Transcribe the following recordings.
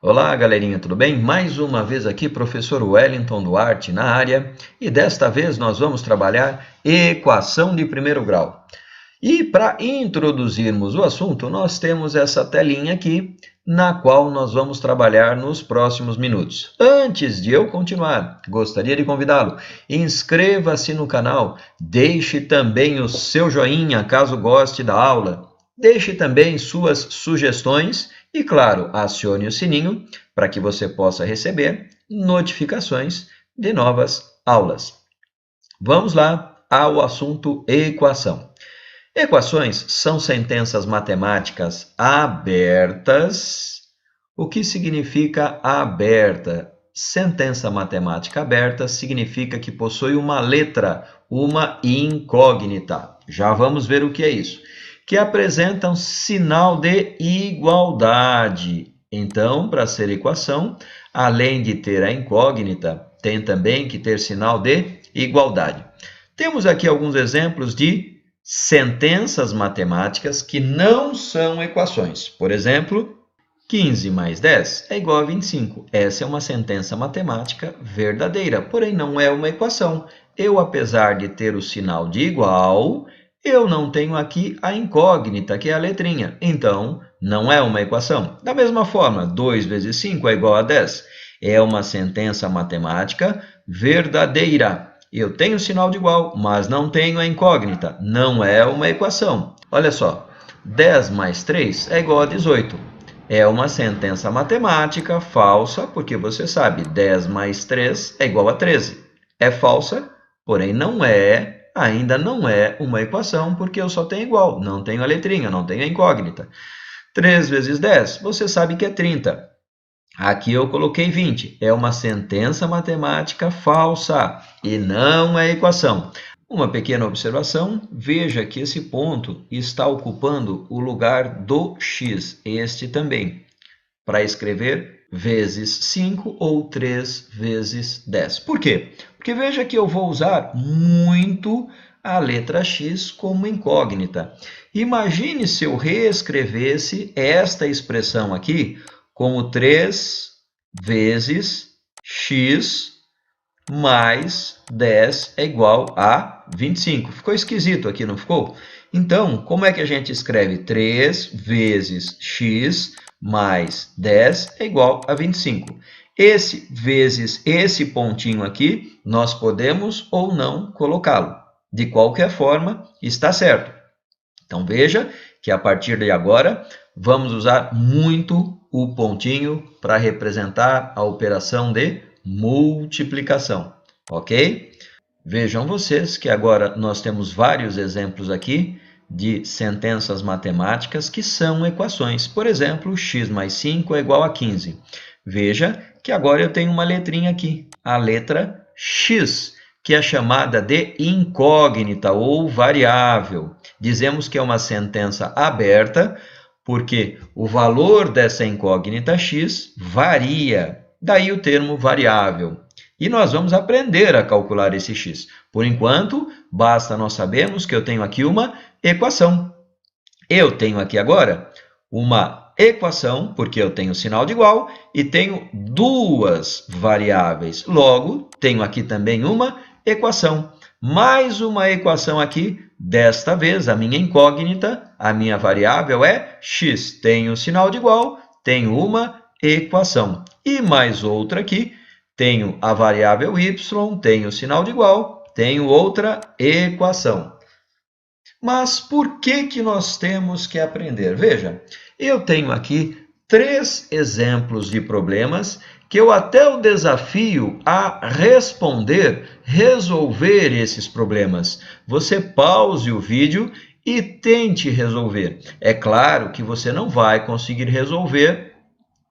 Olá, galerinha, tudo bem? Mais uma vez aqui, professor Wellington Duarte na área, e desta vez nós vamos trabalhar equação de primeiro grau. E para introduzirmos o assunto, nós temos essa telinha aqui, na qual nós vamos trabalhar nos próximos minutos. Antes de eu continuar, gostaria de convidá-lo, inscreva-se no canal, deixe também o seu joinha caso goste da aula, deixe também suas sugestões e, claro, acione o sininho para que você possa receber notificações de novas aulas. Vamos lá ao assunto equação. Equações são sentenças matemáticas abertas. O que significa aberta? Sentença matemática aberta significa que possui uma letra, uma incógnita. Já vamos ver o que é isso. Que apresentam sinal de igualdade. Então, para ser equação, além de ter a incógnita, tem também que ter sinal de igualdade. Temos aqui alguns exemplos de sentenças matemáticas que não são equações. Por exemplo, 15 mais 10 é igual a 25. Essa é uma sentença matemática verdadeira, porém não é uma equação. Eu, apesar de ter o sinal de igual, eu não tenho aqui a incógnita, que é a letrinha. Então, não é uma equação. Da mesma forma, 2 vezes 5 é igual a 10. É uma sentença matemática verdadeira. Eu tenho o sinal de igual, mas não tenho a incógnita. Não é uma equação. Olha só, 10 mais 3 é igual a 18. É uma sentença matemática falsa, porque você sabe, 10 mais 3 é igual a 13. É falsa, porém ainda não é uma equação, porque eu só tenho igual, não tenho a letrinha, não tenho a incógnita. 3 vezes 10, você sabe que é 30. Aqui eu coloquei 20. É uma sentença matemática falsa e não é equação. Uma pequena observação, veja que esse ponto está ocupando o lugar do x, este também, para escrever vezes 5 ou 3 vezes 10. Por quê? Porque veja que eu vou usar muito a letra x como incógnita. Imagine se eu reescrevesse esta expressão aqui como 3 vezes x mais 10 é igual a 25. Ficou esquisito aqui, não ficou? Então, como é que a gente escreve 3 vezes x mais 10 é igual a 25? Esse vezes esse pontinho aqui, nós podemos ou não colocá-lo. De qualquer forma, está certo. Então, veja que a partir de agora, vamos usar muito o pontinho para representar a operação de multiplicação, ok? Vejam vocês que agora nós temos vários exemplos aqui de sentenças matemáticas que são equações. Por exemplo, x mais 5 é igual a 15. Veja que agora eu tenho uma letrinha aqui, a letra x, que é chamada de incógnita ou variável. Dizemos que é uma sentença aberta, porque o valor dessa incógnita x varia. Daí o termo variável. E nós vamos aprender a calcular esse x. Por enquanto, basta nós sabermos que eu tenho aqui uma equação. Eu tenho aqui agora uma equação, porque eu tenho sinal de igual, e tenho duas variáveis. Logo, tenho aqui também uma equação. Mais uma equação aqui, desta vez a minha incógnita, a minha variável é x. Tenho sinal de igual, tenho uma equação. E mais outra aqui, tenho a variável y, tenho sinal de igual, tenho outra equação. Mas por que nós temos que aprender? Veja, eu tenho aqui 3 exemplos de problemas que eu até o desafio a resolver esses problemas. Você pause o vídeo e tente resolver. É claro que você não vai conseguir resolver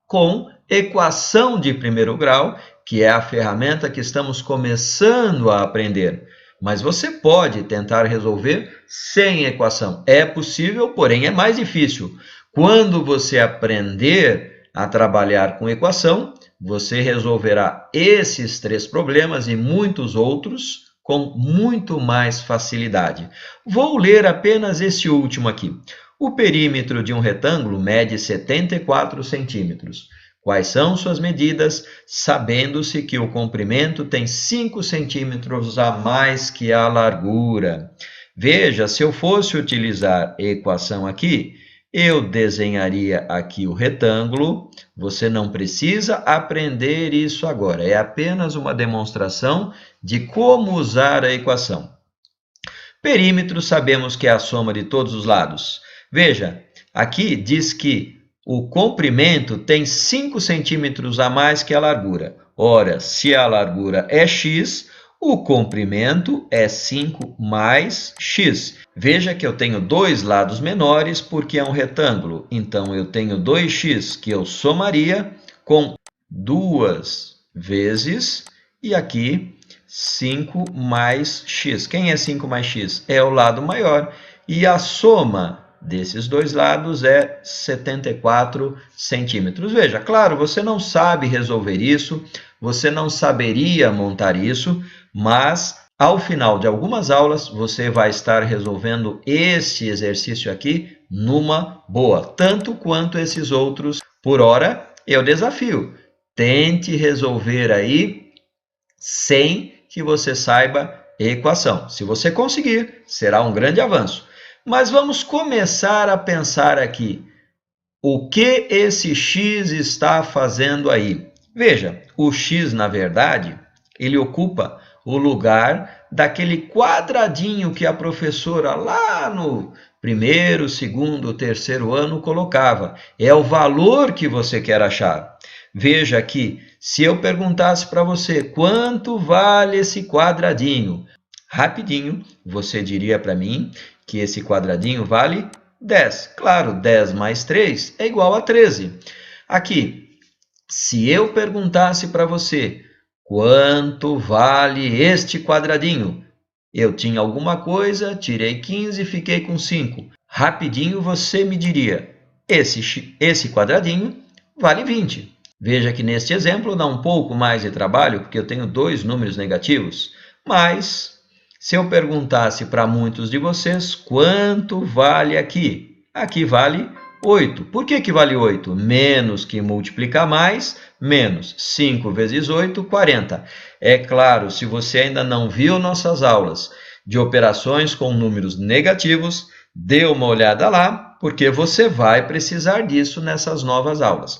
com equação de primeiro grau, que é a ferramenta que estamos começando a aprender. Mas você pode tentar resolver sem equação. É possível, porém é mais difícil. Quando você aprender a trabalhar com equação, você resolverá esses 3 problemas e muitos outros com muito mais facilidade. Vou ler apenas esse último aqui. O perímetro de um retângulo mede 74 centímetros. Quais são suas medidas, sabendo-se que o comprimento tem 5 centímetros a mais que a largura? Veja, se eu fosse utilizar a equação aqui, eu desenharia aqui o retângulo. Você não precisa aprender isso agora, é apenas uma demonstração de como usar a equação. Perímetro, sabemos que é a soma de todos os lados. Veja, aqui diz que o comprimento tem 5 centímetros a mais que a largura. Ora, se a largura é x, o comprimento é 5 mais x. Veja que eu tenho dois lados menores porque é um retângulo. Então, eu tenho 2x que eu somaria com 2 vezes, e aqui 5 mais x. Quem é 5 mais x? É o lado maior. E a soma desses dois lados é 74 centímetros. Veja, claro, você não sabe resolver isso, você não saberia montar isso, mas ao final de algumas aulas você vai estar resolvendo esse exercício aqui numa boa, tanto quanto esses outros. Por hora, eu desafio. Tente resolver aí sem que você saiba equação. Se você conseguir, será um grande avanço. Mas vamos começar a pensar aqui. O que esse x está fazendo aí? Veja, o x, na verdade, ele ocupa o lugar daquele quadradinho que a professora lá no primeiro, segundo, terceiro ano colocava. É o valor que você quer achar. Veja aqui, se eu perguntasse para você quanto vale esse quadradinho, rapidinho você diria para mim que esse quadradinho vale 10. Claro, 10 mais 3 é igual a 13. Aqui, se eu perguntasse para você quanto vale este quadradinho, eu tinha alguma coisa, tirei 15 e fiquei com 5. Rapidinho você me diria, esse quadradinho vale 20. Veja que neste exemplo dá um pouco mais de trabalho, porque eu tenho dois números negativos, mas se eu perguntasse para muitos de vocês quanto vale aqui, aqui vale 8. Por que vale 8? Menos que multiplicar mais, menos 5 vezes 8, 40. É claro, se você ainda não viu nossas aulas de operações com números negativos, dê uma olhada lá, porque você vai precisar disso nessas novas aulas.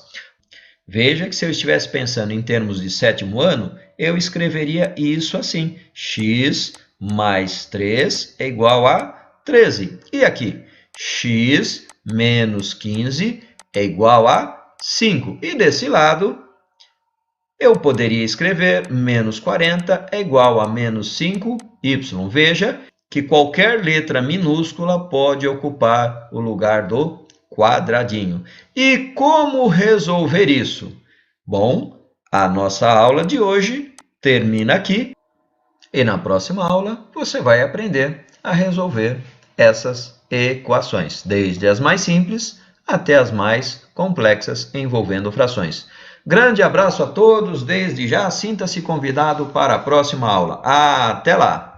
Veja que se eu estivesse pensando em termos de sétimo ano, eu escreveria isso assim, x mais 3 é igual a 13. E aqui, x menos 15 é igual a 5. E desse lado, eu poderia escrever menos 40 é igual a menos 5y. Veja que qualquer letra minúscula pode ocupar o lugar do quadradinho. E como resolver isso? Bom, a nossa aula de hoje termina aqui. E na próxima aula você vai aprender a resolver essas equações, desde as mais simples até as mais complexas envolvendo frações. Grande abraço a todos, desde já sinta-se convidado para a próxima aula. Até lá!